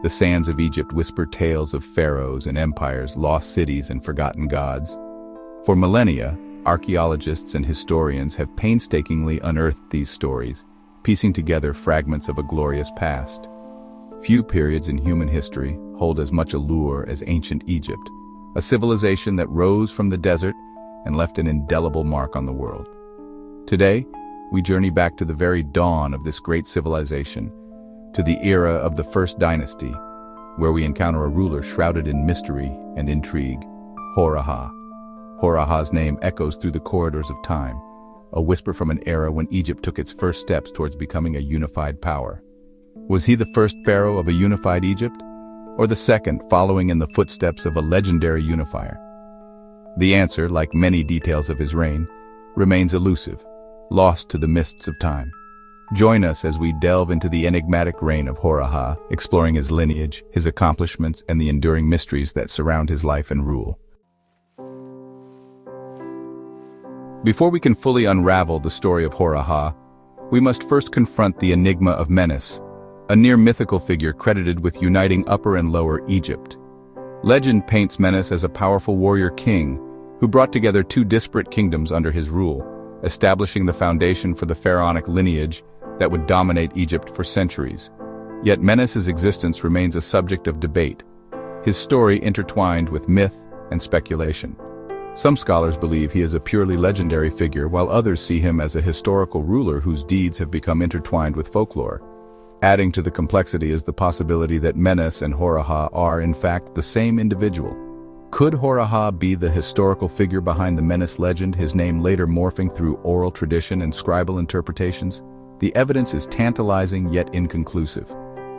The sands of Egypt whisper tales of pharaohs and empires, lost cities and forgotten gods. For millennia, archaeologists and historians have painstakingly unearthed these stories, piecing together fragments of a glorious past. Few periods in human history hold as much allure as ancient Egypt, a civilization that rose from the desert and left an indelible mark on the world. Today, we journey back to the very dawn of this great civilization, to the era of the First Dynasty, where we encounter a ruler shrouded in mystery and intrigue, Hor-Aha. Hor-Aha's name echoes through the corridors of time, a whisper from an era when Egypt took its first steps towards becoming a unified power. Was he the first pharaoh of a unified Egypt, or the second following in the footsteps of a legendary unifier? The answer, like many details of his reign, remains elusive, lost to the mists of time. Join us as we delve into the enigmatic reign of Hor-Aha, exploring his lineage, his accomplishments, and the enduring mysteries that surround his life and rule. Before we can fully unravel the story of Hor-Aha, we must first confront the Enigma of Menes, a near-mythical figure credited with uniting Upper and Lower Egypt. Legend paints Menes as a powerful warrior king who brought together two disparate kingdoms under his rule, establishing the foundation for the pharaonic lineage that would dominate Egypt for centuries. Yet Menes's existence remains a subject of debate, his story intertwined with myth and speculation. Some scholars believe he is a purely legendary figure, while others see him as a historical ruler whose deeds have become intertwined with folklore. Adding to the complexity is the possibility that Menes and Hor-Aha are, in fact, the same individual. Could Hor-Aha be the historical figure behind the Menes legend, his name later morphing through oral tradition and scribal interpretations? The evidence is tantalizing yet inconclusive.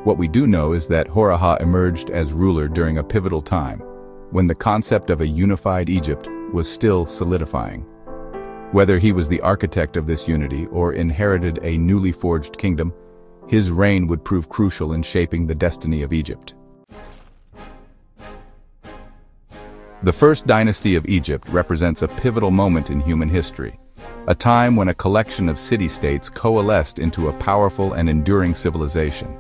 What we do know is that Hor-Aha emerged as ruler during a pivotal time, when the concept of a unified Egypt was still solidifying. Whether he was the architect of this unity or inherited a newly forged kingdom, his reign would prove crucial in shaping the destiny of Egypt. The First Dynasty of Egypt represents a pivotal moment in human history, a time when a collection of city-states coalesced into a powerful and enduring civilization.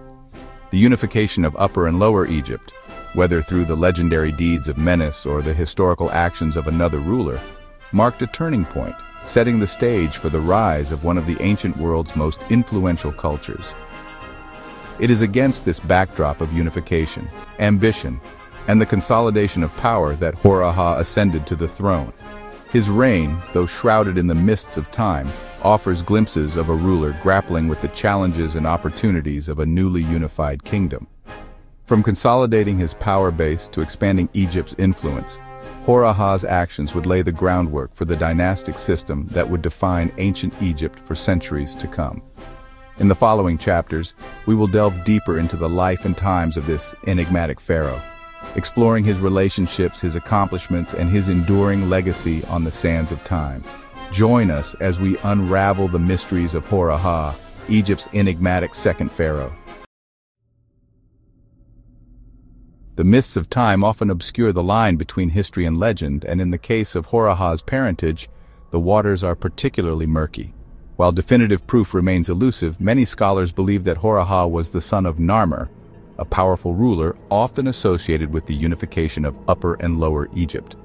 The unification of Upper and Lower Egypt, whether through the legendary deeds of Menes or the historical actions of another ruler, marked a turning point, setting the stage for the rise of one of the ancient world's most influential cultures. It is against this backdrop of unification, ambition, and the consolidation of power that Hor-Aha ascended to the throne. His reign, though shrouded in the mists of time, offers glimpses of a ruler grappling with the challenges and opportunities of a newly unified kingdom. From consolidating his power base to expanding Egypt's influence, Hor-Aha's actions would lay the groundwork for the dynastic system that would define ancient Egypt for centuries to come. In the following chapters, we will delve deeper into the life and times of this enigmatic pharaoh, exploring his relationships, his accomplishments, and his enduring legacy on the sands of time. Join us as we unravel the mysteries of Hor-Aha, Egypt's enigmatic second pharaoh. The mists of time often obscure the line between history and legend, and in the case of Hor-Aha's parentage, the waters are particularly murky. While definitive proof remains elusive, many scholars believe that Hor-Aha was the son of Narmer, a powerful ruler often associated with the unification of Upper and Lower Egypt.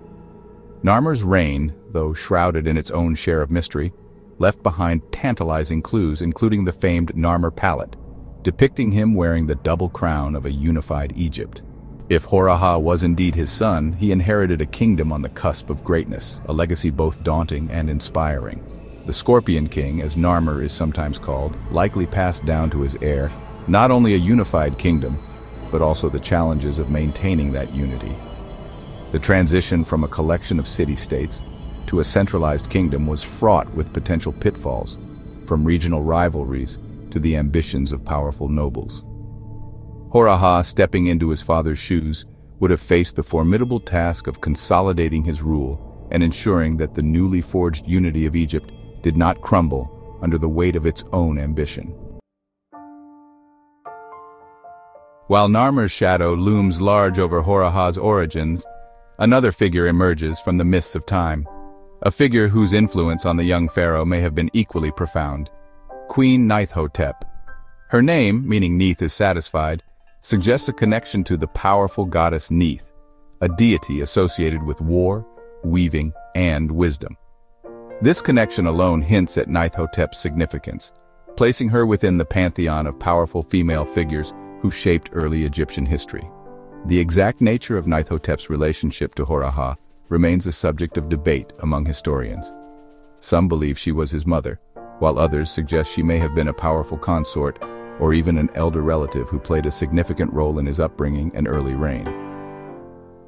Narmer's reign, though shrouded in its own share of mystery, left behind tantalizing clues, including the famed Narmer palette, depicting him wearing the double crown of a unified Egypt. If Hor-Aha was indeed his son, he inherited a kingdom on the cusp of greatness, a legacy both daunting and inspiring. The Scorpion King, as Narmer is sometimes called, likely passed down to his heir not only a unified kingdom, but also the challenges of maintaining that unity. The transition from a collection of city-states to a centralized kingdom was fraught with potential pitfalls, from regional rivalries to the ambitions of powerful nobles. Hor-Aha, stepping into his father's shoes, would have faced the formidable task of consolidating his rule and ensuring that the newly forged unity of Egypt did not crumble under the weight of its own ambition. While Narmer's shadow looms large over Hor-Aha's origins, another figure emerges from the mists of time, a figure whose influence on the young pharaoh may have been equally profound: Queen Neithhotep. Her name, meaning Neith is satisfied, suggests a connection to the powerful goddess Neith, a deity associated with war, weaving, and wisdom. This connection alone hints at Neithhotep's significance, placing her within the pantheon of powerful female figures who shaped early Egyptian history. The exact nature of Neithhotep's relationship to Hor-Aha remains a subject of debate among historians. Some believe she was his mother, while others suggest she may have been a powerful consort or even an elder relative who played a significant role in his upbringing and early reign.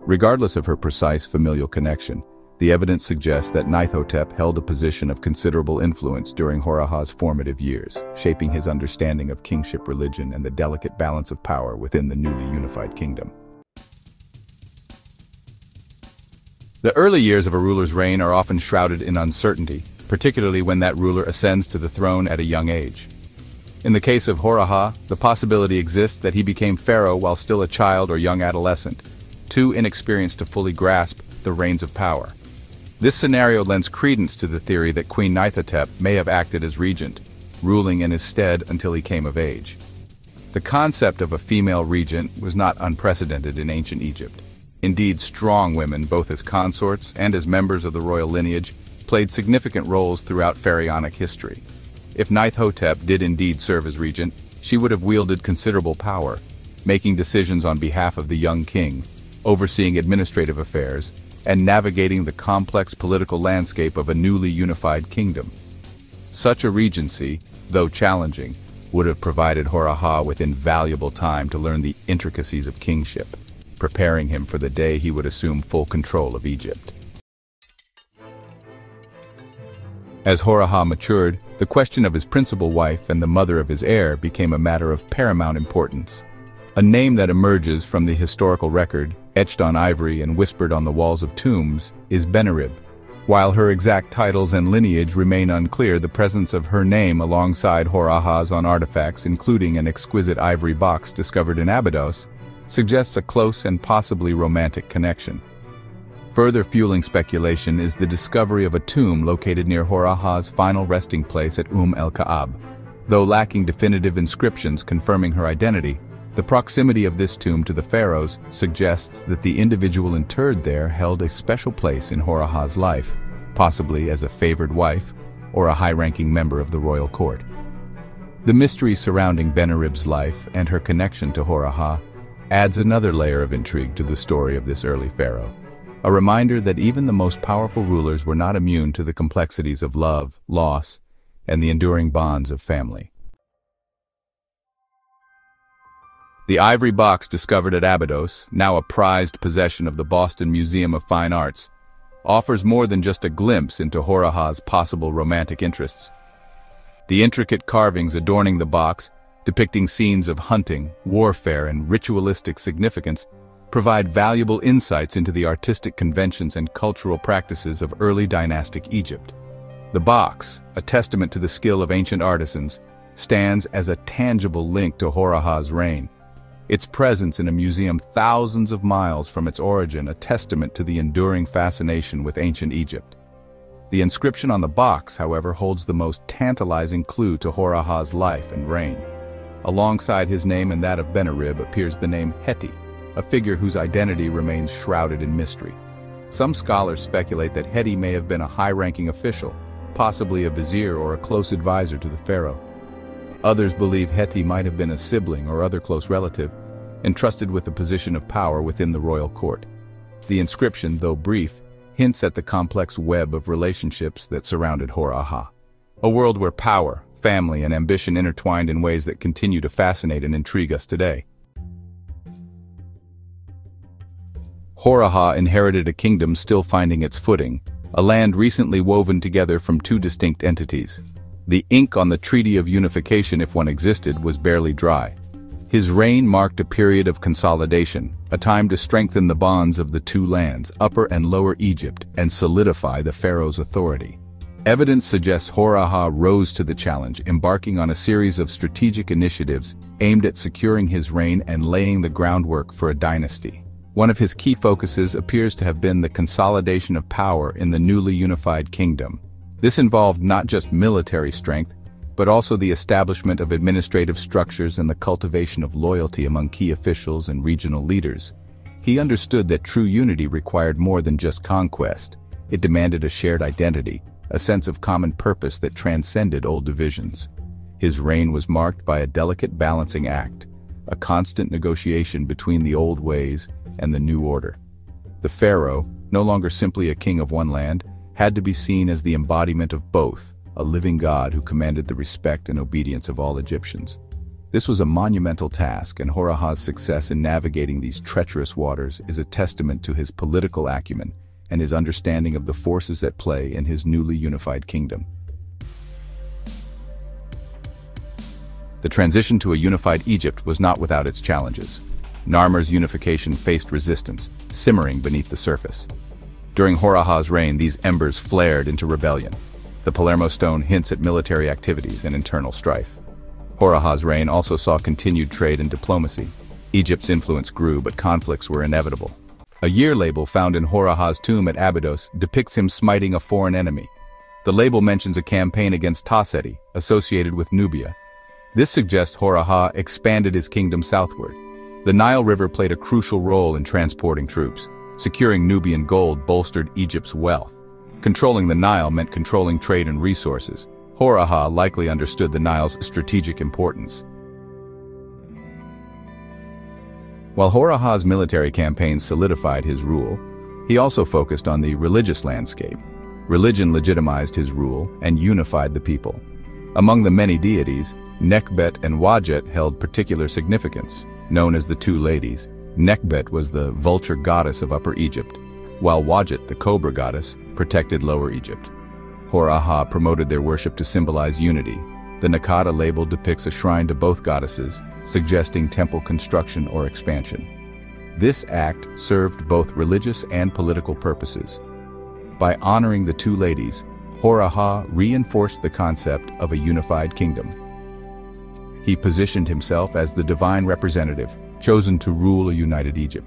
Regardless of her precise familial connection, the evidence suggests that Neithhotep held a position of considerable influence during Hor-Aha's formative years, shaping his understanding of kingship religion and the delicate balance of power within the newly unified kingdom. The early years of a ruler's reign are often shrouded in uncertainty, particularly when that ruler ascends to the throne at a young age. In the case of Hor-Aha, the possibility exists that he became pharaoh while still a child or young adolescent, too inexperienced to fully grasp the reins of power. This scenario lends credence to the theory that Queen Neithhotep may have acted as regent, ruling in his stead until he came of age. The concept of a female regent was not unprecedented in ancient Egypt. Indeed, strong women, both as consorts and as members of the royal lineage, played significant roles throughout pharaonic history. If Neithhotep did indeed serve as regent, she would have wielded considerable power, making decisions on behalf of the young king, overseeing administrative affairs, and navigating the complex political landscape of a newly unified kingdom. Such a regency, though challenging, would have provided Hor-Aha with invaluable time to learn the intricacies of kingship, preparing him for the day he would assume full control of Egypt. As Hor-Aha matured, the question of his principal wife and the mother of his heir became a matter of paramount importance. A name that emerges from the historical record, etched on ivory and whispered on the walls of tombs, is Benerib. While her exact titles and lineage remain unclear, the presence of her name alongside Hor-Aha's on artifacts, including an exquisite ivory box discovered in Abydos, suggests a close and possibly romantic connection. Further fueling speculation is the discovery of a tomb located near Hor-Aha's final resting place at el-Ka'ab. Though lacking definitive inscriptions confirming her identity, the proximity of this tomb to the pharaohs suggests that the individual interred there held a special place in Hor-Aha's life, possibly as a favored wife or a high-ranking member of the royal court. The mystery surrounding Benerib's life and her connection to Hor-Aha adds another layer of intrigue to the story of this early pharaoh, a reminder that even the most powerful rulers were not immune to the complexities of love, loss, and the enduring bonds of family. The ivory box discovered at Abydos, now a prized possession of the Boston Museum of Fine Arts, offers more than just a glimpse into Hor-Aha's possible romantic interests. The intricate carvings adorning the box, depicting scenes of hunting, warfare, and ritualistic significance, provide valuable insights into the artistic conventions and cultural practices of early dynastic Egypt. The box, a testament to the skill of ancient artisans, stands as a tangible link to Hor-Aha's reign. Its presence in a museum thousands of miles from its origin, a testament to the enduring fascination with ancient Egypt. The inscription on the box, however, holds the most tantalizing clue to Hor-Aha's life and reign. Alongside his name and that of Benerib appears the name Heti, a figure whose identity remains shrouded in mystery. Some scholars speculate that Heti may have been a high-ranking official, possibly a vizier or a close advisor to the pharaoh. Others believe Heti might have been a sibling or other close relative, entrusted with a position of power within the royal court. The inscription, though brief, hints at the complex web of relationships that surrounded Hor-Aha. A world where power, family, and ambition intertwined in ways that continue to fascinate and intrigue us today. Hor-Aha inherited a kingdom still finding its footing, a land recently woven together from two distinct entities. The ink on the Treaty of Unification, if one existed, was barely dry. His reign marked a period of consolidation, a time to strengthen the bonds of the two lands, Upper and Lower Egypt, and solidify the pharaoh's authority. Evidence suggests Hor-Aha rose to the challenge, embarking on a series of strategic initiatives aimed at securing his reign and laying the groundwork for a dynasty. One of his key focuses appears to have been the consolidation of power in the newly unified kingdom. This involved not just military strength, but also the establishment of administrative structures and the cultivation of loyalty among key officials and regional leaders. He understood that true unity required more than just conquest. It demanded a shared identity, a sense of common purpose that transcended old divisions. His reign was marked by a delicate balancing act, a constant negotiation between the old ways and the new order. The pharaoh, no longer simply a king of one land, had to be seen as the embodiment of both, a living god who commanded the respect and obedience of all Egyptians. This was a monumental task, and Hor-Aha's success in navigating these treacherous waters is a testament to his political acumen and his understanding of the forces at play in his newly unified kingdom. The transition to a unified Egypt was not without its challenges. Narmer's unification faced resistance, simmering beneath the surface. During Hor-Aha's reign, these embers flared into rebellion. The Palermo stone hints at military activities and internal strife. Hor-Aha's reign also saw continued trade and diplomacy. Egypt's influence grew, but conflicts were inevitable. A year label found in Hor-Aha's tomb at Abydos depicts him smiting a foreign enemy. The label mentions a campaign against Taseti, associated with Nubia. This suggests Hor-Aha expanded his kingdom southward. The Nile River played a crucial role in transporting troops. Securing Nubian gold bolstered Egypt's wealth. Controlling the Nile meant controlling trade and resources. Hor-Aha likely understood the Nile's strategic importance. While Hor-Aha's military campaigns solidified his rule, he also focused on the religious landscape. Religion legitimized his rule and unified the people. Among the many deities, Nekhbet and Wadjet held particular significance. Known as the Two Ladies, Nekhbet was the vulture goddess of Upper Egypt, while Wadjet, the cobra goddess, protected Lower Egypt. Hor-Aha promoted their worship to symbolize unity. The Nakata label depicts a shrine to both goddesses, suggesting temple construction or expansion. This act served both religious and political purposes. By honoring the Two Ladies, Hor-Aha reinforced the concept of a unified kingdom. He positioned himself as the divine representative, chosen to rule a united Egypt.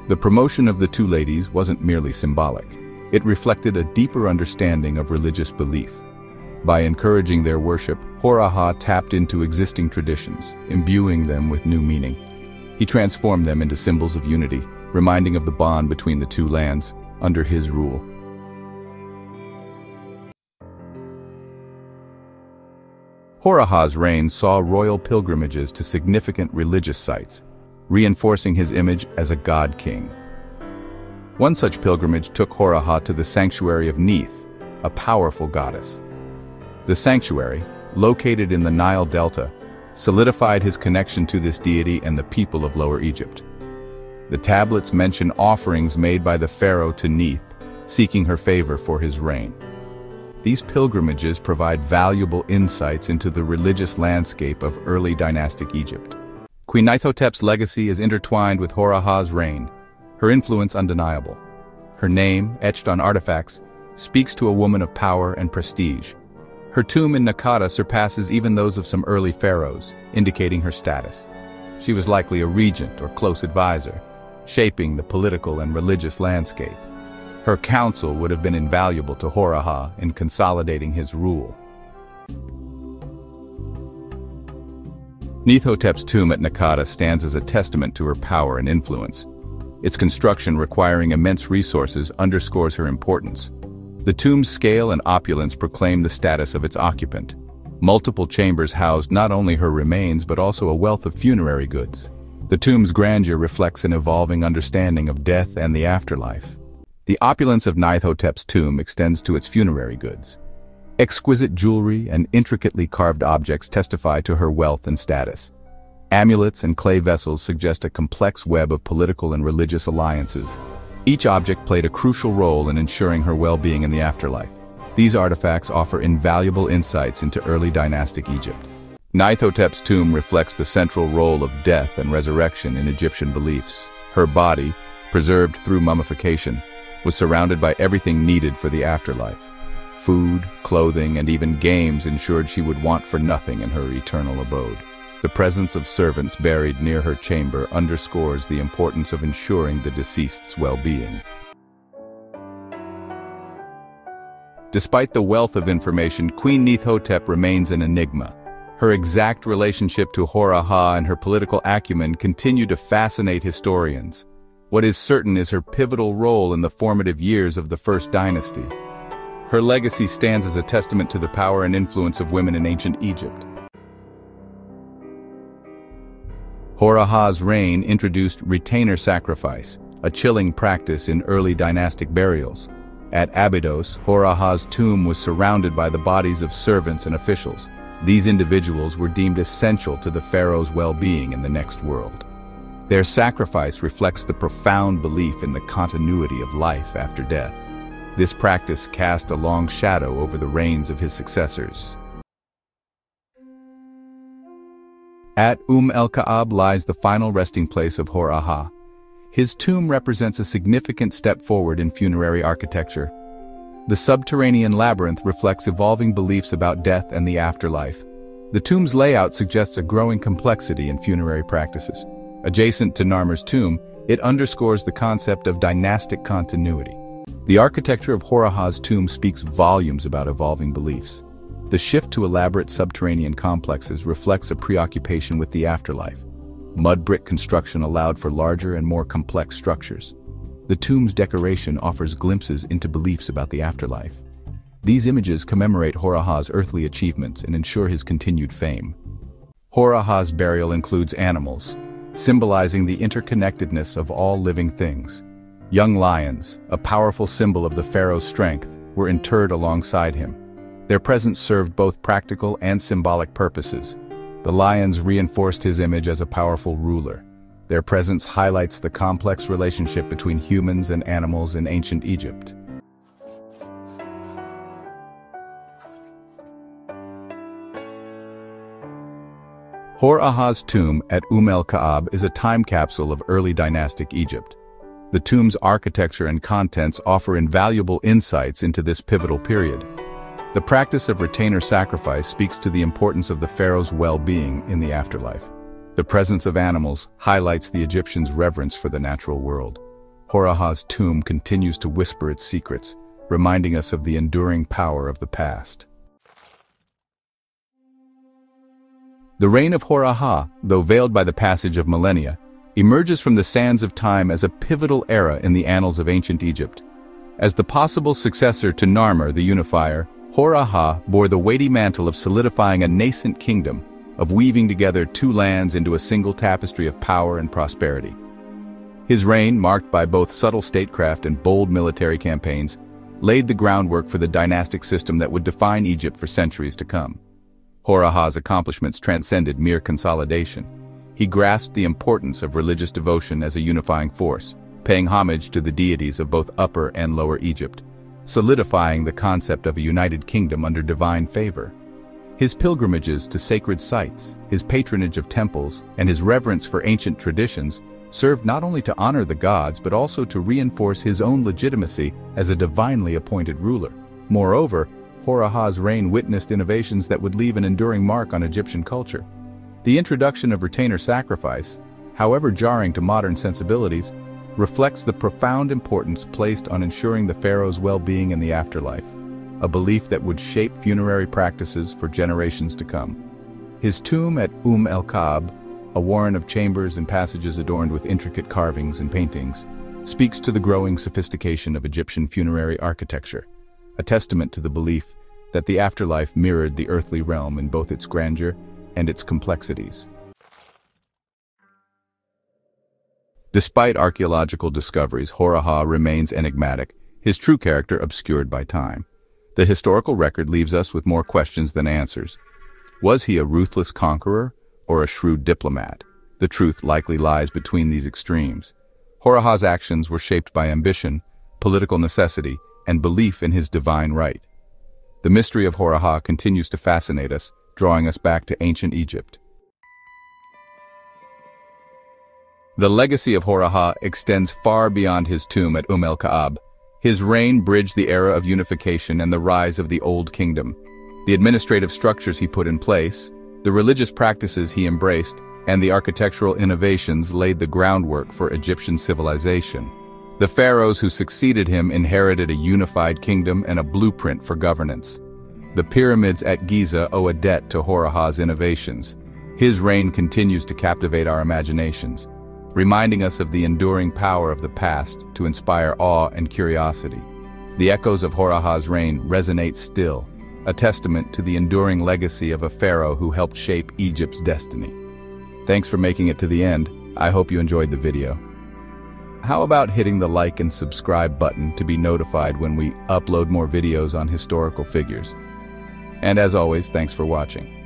The promotion of the Two Ladies wasn't merely symbolic. It reflected a deeper understanding of religious belief. By encouraging their worship, Hor-Aha tapped into existing traditions, imbuing them with new meaning. He transformed them into symbols of unity, reminding of the bond between the two lands under his rule. Hor-Aha's reign saw royal pilgrimages to significant religious sites, reinforcing his image as a god-king. One such pilgrimage took Hor-Aha to the sanctuary of Neith, a powerful goddess. The sanctuary, located in the Nile Delta, solidified his connection to this deity and the people of Lower Egypt. The tablets mention offerings made by the pharaoh to Neith, seeking her favor for his reign. These pilgrimages provide valuable insights into the religious landscape of early dynastic Egypt. Queen Neithhotep's legacy is intertwined with Hor-Aha's reign, her influence undeniable. Her name, etched on artifacts, speaks to a woman of power and prestige. Her tomb in Nakata surpasses even those of some early pharaohs, indicating her status. She was likely a regent or close advisor, shaping the political and religious landscape. Her counsel would have been invaluable to Hor-Aha in consolidating his rule. Neithhotep's tomb at Nakata stands as a testament to her power and influence. Its construction, requiring immense resources, underscores her importance. The tomb's scale and opulence proclaim the status of its occupant. Multiple chambers housed not only her remains but also a wealth of funerary goods. The tomb's grandeur reflects an evolving understanding of death and the afterlife. The opulence of Neithhotep's tomb extends to its funerary goods. Exquisite jewelry and intricately carved objects testify to her wealth and status. Amulets and clay vessels suggest a complex web of political and religious alliances. Each object played a crucial role in ensuring her well-being in the afterlife. These artifacts offer invaluable insights into early dynastic Egypt. Neithhotep's tomb reflects the central role of death and resurrection in Egyptian beliefs. Her body, preserved through mummification, was surrounded by everything needed for the afterlife. Food, clothing, and even games ensured she would want for nothing in her eternal abode. The presence of servants buried near her chamber underscores the importance of ensuring the deceased's well-being. Despite the wealth of information, Queen Neithhotep remains an enigma. Her exact relationship to Hor-Aha and her political acumen continue to fascinate historians. What is certain is her pivotal role in the formative years of the First Dynasty. Her legacy stands as a testament to the power and influence of women in ancient Egypt. Hor-Aha's reign introduced retainer sacrifice, a chilling practice in early dynastic burials. At Abydos, Hor-Aha's tomb was surrounded by the bodies of servants and officials. These individuals were deemed essential to the pharaoh's well-being in the next world. Their sacrifice reflects the profound belief in the continuity of life after death. This practice cast a long shadow over the reigns of his successors. At el-Ka'ab lies the final resting place of Hor-Aha. His tomb represents a significant step forward in funerary architecture. The subterranean labyrinth reflects evolving beliefs about death and the afterlife. The tomb's layout suggests a growing complexity in funerary practices. Adjacent to Narmer's tomb, it underscores the concept of dynastic continuity. The architecture of Hor-Aha's tomb speaks volumes about evolving beliefs. The shift to elaborate subterranean complexes reflects a preoccupation with the afterlife. Mud brick construction allowed for larger and more complex structures. The tomb's decoration offers glimpses into beliefs about the afterlife. These images commemorate Hor-Aha's earthly achievements and ensure his continued fame. Hor-Aha's burial includes animals, symbolizing the interconnectedness of all living things. Young lions, a powerful symbol of the pharaoh's strength, were interred alongside him. Their presence served both practical and symbolic purposes. The lions reinforced his image as a powerful ruler. Their presence highlights the complex relationship between humans and animals in ancient Egypt. Hor-Aha's tomb at el-Ka'ab is a time capsule of early dynastic Egypt. The tomb's architecture and contents offer invaluable insights into this pivotal period. The practice of retainer sacrifice speaks to the importance of the pharaoh's well-being in the afterlife. The presence of animals highlights the Egyptians' reverence for the natural world. Hor-Aha's tomb continues to whisper its secrets, reminding us of the enduring power of the past. The reign of Hor-Aha, though veiled by the passage of millennia, emerges from the sands of time as a pivotal era in the annals of ancient Egypt. As the possible successor to Narmer, the unifier, Hor-Aha bore the weighty mantle of solidifying a nascent kingdom, of weaving together two lands into a single tapestry of power and prosperity. His reign, marked by both subtle statecraft and bold military campaigns, laid the groundwork for the dynastic system that would define Egypt for centuries to come. Hor-Aha's accomplishments transcended mere consolidation. He grasped the importance of religious devotion as a unifying force, paying homage to the deities of both Upper and Lower Egypt, solidifying the concept of a united kingdom under divine favor. His pilgrimages to sacred sites, his patronage of temples, and his reverence for ancient traditions served not only to honor the gods but also to reinforce his own legitimacy as a divinely appointed ruler. Moreover, Hor-Aha's reign witnessed innovations that would leave an enduring mark on Egyptian culture. The introduction of retainer sacrifice, however jarring to modern sensibilities, reflects the profound importance placed on ensuring the pharaoh's well-being in the afterlife, a belief that would shape funerary practices for generations to come. His tomb at el-Ka'ab, a warren of chambers and passages adorned with intricate carvings and paintings, speaks to the growing sophistication of Egyptian funerary architecture, a testament to the belief that the afterlife mirrored the earthly realm in both its grandeur and its complexities. Despite archaeological discoveries, Hor-Aha remains enigmatic, his true character obscured by time. The historical record leaves us with more questions than answers. Was he a ruthless conqueror or a shrewd diplomat? The truth likely lies between these extremes. Hor-Aha's actions were shaped by ambition, political necessity, and belief in his divine right. The mystery of Hor-Aha continues to fascinate us, drawing us back to ancient Egypt. The legacy of Hor-Aha extends far beyond his tomb at el-Ka'ab. His reign bridged the era of unification and the rise of the Old Kingdom. The administrative structures he put in place, the religious practices he embraced, and the architectural innovations laid the groundwork for Egyptian civilization. The pharaohs who succeeded him inherited a unified kingdom and a blueprint for governance. The pyramids at Giza owe a debt to Hor-Aha's innovations. His reign continues to captivate our imaginations, reminding us of the enduring power of the past to inspire awe and curiosity. The echoes of Hor-Aha's reign resonate still, a testament to the enduring legacy of a pharaoh who helped shape Egypt's destiny. Thanks for making it to the end. I hope you enjoyed the video. How about hitting the like and subscribe button to be notified when we upload more videos on historical figures? And as always, thanks for watching.